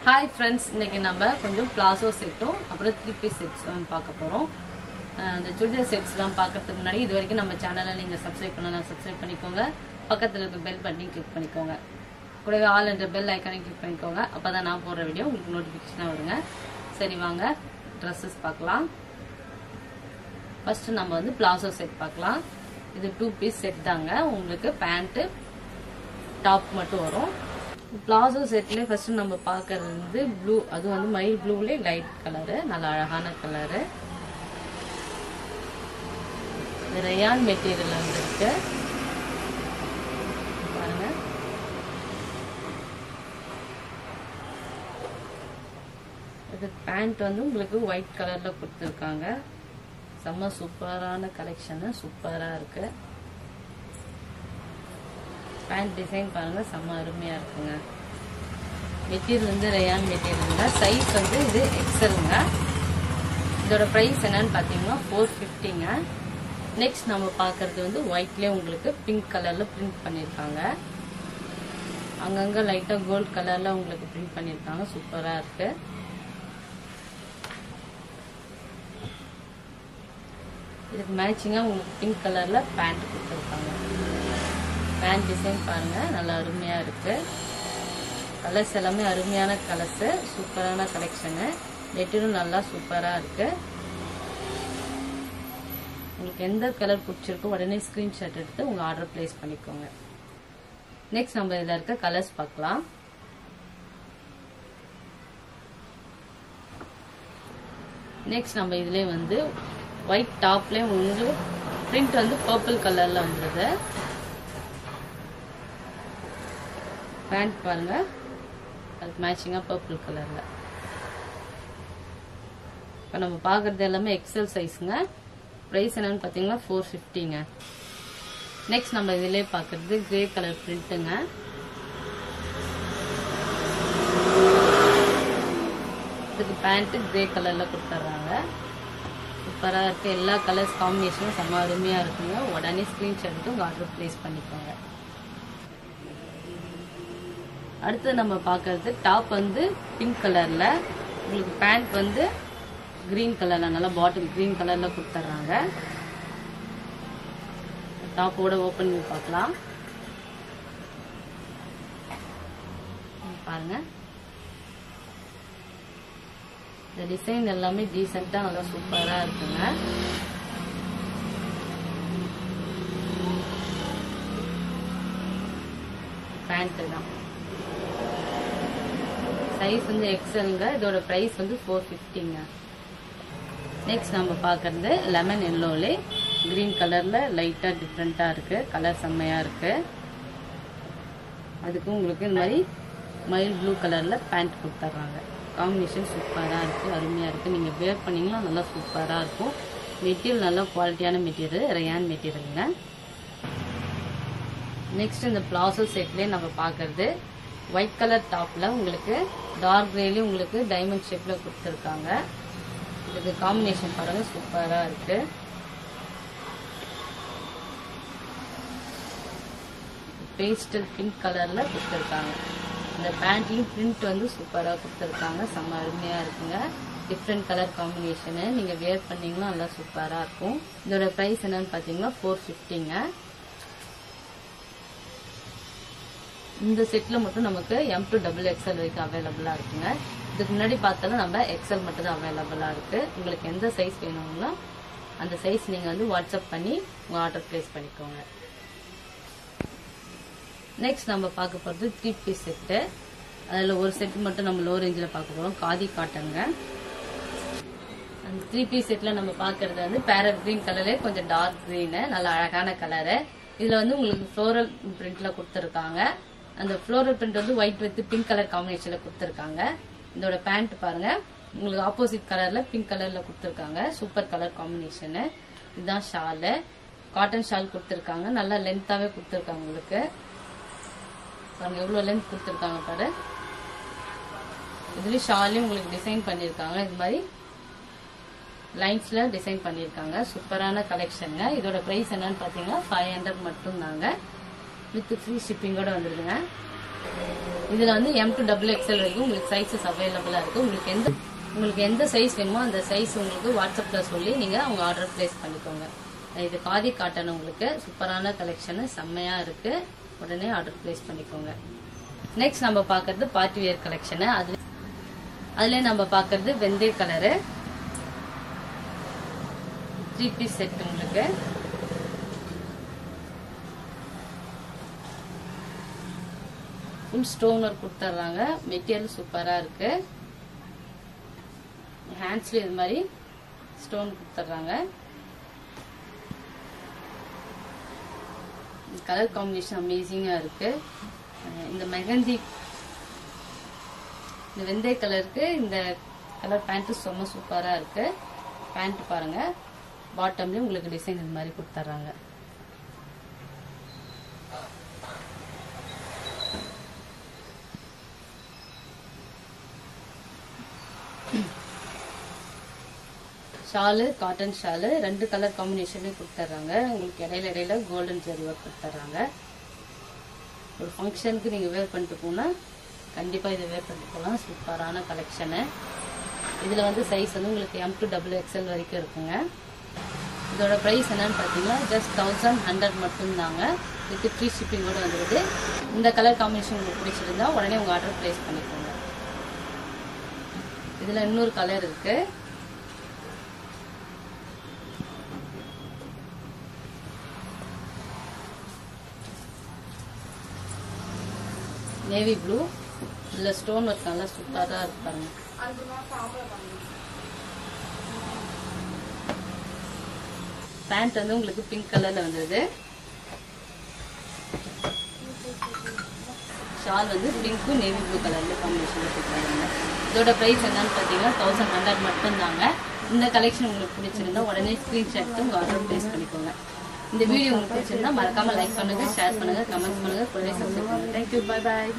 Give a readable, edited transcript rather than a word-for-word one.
Hi friends, இன்றைக்கி நம்ம கொஞ்சம் பிளாசோ செட்டும் அப்புறம் 3 பீஸ் செட்ஸ் பார்க்க போகிறோம். இந்த சுடிதார் செட்ஸ்லாம் பார்க்கறதுக்கு முன்னாடி இது வரைக்கும் நம்ம சேனலை நீங்கள் சப்ஸ்கிரைப் பண்ணலாம், சப்ஸ்கிரைப் பண்ணிக்கோங்க. பக்கத்தில் இருக்க பெல் பட்டனையும் கிளிக் பண்ணிக்கோங்க. கூடவே ஆல் என்ற பெல் ஐக்கானையும் கிளிக் பண்ணிக்கோங்க. அப்போ தான் நான் போடுற வீடியோ உங்களுக்கு நோட்டிஃபிகேஷனாக வருங்க. சரி வாங்க ட்ரெஸ்ஸஸ் பார்க்கலாம். ஃபஸ்ட்டு நம்ம வந்து பிளாசோ செட் பார்க்கலாம். இது 2 பீஸ் செட் தாங்க. உங்களுக்கு பேண்ட்டு டாப் மட்டும் வரும். பிளாசோ செட்ல ஃபர்ஸ்ட் நம்ம பார்க்கறது வந்து ப்ளூ, அது வந்து மைல் ப்ளூல லைட் கலரு, நல்ல அழகான கலரு. ரயான் மெட்டீரியல் வந்துருக்கு பாருங்க. இது பேண்ட் வந்து உங்களுக்கு ஒயிட் கலர்ல கொடுத்துருக்காங்க. செம்ம சூப்பரான கலெக்ஷனு, சூப்பரா இருக்கு. பேண்ட் டிசைன் பாருங்க, செம்ம அருமையா இருக்குங்க. மெட்டீரியல் வந்து ரயான் மெட்டீரியலுங்க. சைஸ் வந்து இது எக்ஸலுங்க. இதோட ப்ரைஸ் என்னன்னு பார்த்தீங்கன்னா 450ங்க. நெக்ஸ்ட் நம்ம பார்க்கறது வந்து ஒயிட்லேயே உங்களுக்கு பிங்க் கலர்ல பிரிண்ட் பண்ணியிருக்காங்க. அங்கங்க லைட்டா கோல்ட் கலர்ல உங்களுக்கு பிரிண்ட் பண்ணியிருக்காங்க. சூப்பரா இருக்கு. இதுக்கு மேட்சிங்கா உங்களுக்கு பிங்க் கலர்ல பேண்ட் கொடுத்துருக்காங்க. பேண்ட் டிசைன் பாருங்க, நல்லா அருமையா இருக்கு. கலர்ஸ் எல்லாமே அருமையான கலர்ஸ், சூப்பரான கலெக்ஷனு. மெட்டீரியல் நல்லா சூப்பரா இருக்கு. உங்களுக்கு எந்த கலர் பிடிச்சிருக்கோ உடனே ஸ்கிரீன்ஷாட் எடுத்து உங்க ஆர்டர் பிளேஸ் பண்ணிக்கோங்க. நெக்ஸ்ட் நம்ம இதுல இருக்க கலர்ஸ் பார்க்கலாம். நெக்ஸ்ட் நம்ம இதுலயே வந்து ஒயிட் டாப்லயே உங்களுக்கு பிரிண்ட் வந்து பர்பிள் கலர்ல வந்தது. பேண்ட் பாருங்க, அதுக்கு மேட்சிங்கா பர்பிள் கலர்ல. இப்போ நம்ம பார்க்கறது எல்லாமே எக்ஸல் சைஸுங்க. ப்ரைஸ் என்னன்னு பார்த்தீங்கன்னா 450ங்க. நெக்ஸ்ட் நம்ம இதிலே பார்க்கறது கிரே கலர் பிரிண்ட்டுங்க. இதுக்கு பேண்ட் கிரே கலர்ல கொடுத்துட்றாங்க. சூப்பரா இருக்கு. எல்லா கலர்ஸ் காம்பினேஷனும் செம்ம அருமையா இருக்குங்க. உடனே ஸ்கிரீன்ஷாட் எடுத்து உங்க ஆர்டர் பிளேஸ் பண்ணிக்கோங்க. அடுத்து நம்ம பார்க்கறது டாப் வந்து பிங்க் கலர்ல, உங்களுக்கு பேண்ட் வந்து கிரீன் கலர்ல, நல்லா பாட்டில் கிரீன் கலர்ல கொடுத்துட்றாங்க. டாப்போட ஓபன் பண்ணி பார்க்கலாம். பாருங்க, இந்த டிசைன் எல்லாமே டீசெண்டா நல்லா சூப்பரா இருக்குங்க. பேண்ட் தான் சைஸ் வந்து எக்ஸலுங்க. இதோட பிரைஸ் வந்து 450ங்க. நெக்ஸ்ட் நம்ம பார்க்கறது லெமன் எல்லோலே கிரீன் கலர்ல லைட்டா டிஃப்ரெண்டா இருக்கு. கலர் செம்மையா இருக்கு. அதுக்கு உங்களுக்கு இந்த மாதிரி மைல் ப்ளூ கலர்ல பேண்ட் கொடுத்துட்றாங்க. காம்பினேஷன் சூப்பரா இருக்கு, அருமையா இருக்கு. நீங்க வேர் பண்ணீங்கன்னா நல்லா சூப்பரா இருக்கும். மெட்டீரியல் நல்லா குவாலிட்டியான மெட்டீரியல், ரயான் மெட்டீரியலுங்க. நெக்ஸ்ட் இந்த பிளாசோ செட்லயே நம்ம பார்க்கறது ஒயிட் கலர் டாப்ல உங்களுக்கு டார்க் கிரேலயும் உங்களுக்கு டைமண்ட் ஷேப்ல கொடுத்துருக்காங்க. இதுக்கு காம்பினேஷன் பாருங்க, சூப்பரா இருக்கு. பேஸ்டல் பிங்க் கலர்ல கொடுத்துருக்காங்க. இந்த பேண்ட்லயும் பிரிண்ட் வந்து சூப்பரா கொடுத்துருக்காங்க. செம்ம அருமையா இருக்குங்க. டிஃப்ரெண்ட் கலர் காம்பினேஷனு, நீங்க வேர் பண்ணீங்கன்னா நல்லா சூப்பரா இருக்கும். இதோட பிரைஸ் என்னன்னு பாத்தீங்கன்னா 450ங்க. இந்த செட்ல மட்டும் நமக்கு M to XXL வரைக்கும் அவைலபிளா இருக்குங்க. இதுக்கு முன்னாடி பார்த்தாலும் நம்ம எக்ஸல் மட்டும் தான் அவைலபிளா இருக்கு. உங்களுக்கு எந்த சைஸ் வேணுங்களோ அந்த சைஸ் நீங்க வந்து வாட்ஸ்அப் பண்ணி உங்க ஆர்டர் பிளேஸ் பண்ணிக்கோங்க. நெக்ஸ்ட் நம்ம பார்க்க போறது 3 பீஸ் செட்டு. அதுல ஒரு செட் மட்டும் நம்ம லோ ரேஞ்சில் பார்க்க போறோம். காதி காட்டனுங்க. அந்த 3 பீஸ் செட்ல நம்ம பார்க்கறது வந்து பேரட் கிரீன் கலர்ல கொஞ்சம் டார்க் கிரீனு, நல்ல அழகான கலரு. இதுல வந்து உங்களுக்கு ஃப்ளோரல் பிரிண்ட்ல கொடுத்துருக்காங்க. அந்த ஃப்ளோரல் பிரிண்ட் வந்து ஒயிட் வித் பிங்க் கலர் காம்பினேஷன்ல கொடுத்துருக்காங்க. இதோட பேண்ட் பாருங்க, உங்களுக்கு ஆப்போசிட் கலர்ல பிங்க் கலர்ல கொடுத்துருக்காங்க. Super colour combination. இதுதான் ஷாலு, காட்டன் ஷால் கொடுத்துருக்காங்க. நல்லா லென்த்தாவே கொடுத்துருக்காங்க. உங்களுக்கு பாருங்க எவ்வளவு லென்த் கொடுத்துருக்காங்க பாரு. இதுலயும் ஷாலையும் உங்களுக்கு டிசைன் பண்ணிருக்காங்க. இது மாதிரி லைன்ஸ்ல டிசைன் பண்ணிருக்காங்க. சூப்பரான கலெக்ஷன். இதோட பிரைஸ் என்னன்னு பாத்தீங்கன்னா 500 மட்டும் தாங்க. வித் ஃப்ரீ ஷிப்பிங்கோட வந்துருதுங்க. இதுல வந்து M to XXL வரைக்கும் உங்களுக்கு சைஸஸ் அவைலபிளா இருக்கு. உங்களுக்கு எந்த சைஸ் வேணுமோ அந்த சைஸ் உங்களுக்கு வாட்ஸ்அப்ல சொல்லி நீங்க உங்க ஆர்டர் பிளேஸ் பண்ணிக்கோங்க. இது காதி காட்டன் உங்களுக்கு சூப்பரான கலெக்ஷன், செம்மையா இருக்கு. உடனே ஆர்டர் பிளேஸ் பண்ணிக்கோங்க. நெக்ஸ்ட் நம்ம பாக்குறது பார்ட்டி வேர் கலெக்ஷன். அதுல நம்ம பாக்குறது வெந்தய கலரு 3 பீஸ் செட். உங்களுக்கு ஃபுல் ஸ்டோன் ஒர்க் கொடுத்துறாங்க. மெட்டீரியல் சூப்பரா இருக்கு. ஹேண்ட்ஸ்ல இது மாதிரி ஸ்டோன் கொடுத்துறாங்க. கலர் காம்பினேஷன் அமேசிங்கா இருக்கு. இந்த மெஹந்தி இந்த வெந்தய கலருக்கு இந்த கலர் பேண்ட் ரொம்ப சூப்பரா இருக்கு. பேண்ட் பாருங்க, பாட்டம்லயும் உங்களுக்கு டிசைன் இந்த மாதிரி கொடுத்துறாங்க. ஷாலு காட்டன் ஷாலு 2 கலர் காம்பினேஷன்லயும் கொடுத்துறாங்க. உங்களுக்கு இடையில கோல்டன் ஜெரி ஒர்க் கொடுத்துறாங்க. ஒரு ஃபங்க்ஷனுக்கு நீங்க வேர் பண்ணிட்டு போனா கண்டிப்பா இதை வேர் பண்ணிட்டு போகலாம். சூப்பரான கலெக்ஷனு. இதுல வந்து சைஸ் வந்து உங்களுக்கு M to XXL வரைக்கும் இருக்குங்க. இதோட பிரைஸ் என்னன்னு பாத்தீங்கன்னா ஜஸ்ட் 1100 மட்டும்தாங்க. இதுக்கு ஃப்ரீ ஷிப்பிங்கோட வந்துருது. இந்த கலர் காம்பினேஷன் உங்களுக்கு பிடிச்சிருந்தா உடனே உங்க ஆர்டர் பிளேஸ் பண்ணிக்கோங்க. இதுல இன்னொரு கலர் இருக்கு. Navy blue. இதுல ஸ்டோன் ஒர்க் நல்லா சூப்பரா இருக்கு பாருங்க. பேண்ட் வந்து உங்களுக்கு பிங்க் கலர்ல வந்தது. ஷால் வந்து பிங்க்கும் நேவி ப்ளூ கலர்ல காம்பினேஷன்ல கொடுத்தாங்க. இதோட பிரைஸ் என்னன்னு பாத்தீங்கன்னா 1100 மட்டும்தாங்க. இந்த கலெக்ஷன் உங்களுக்கு பிடிச்சிருந்தா உடனே ஸ்கிரீன்ஷாட் எடுத்து உங்க ஆர்டர் பிளேஸ் பண்ணிக்கோங்க. இந்த வீடியோ உங்களுக்கு பிடிச்சிருந்தா மறக்காம லைக் பண்ணுங்க, ஷேர் பண்ணுங்க, கமெண்ட் பண்ணுங்க, கூடவே சப்ஸ்கிரைப் பண்ணுங்க. Thank you, bye bye.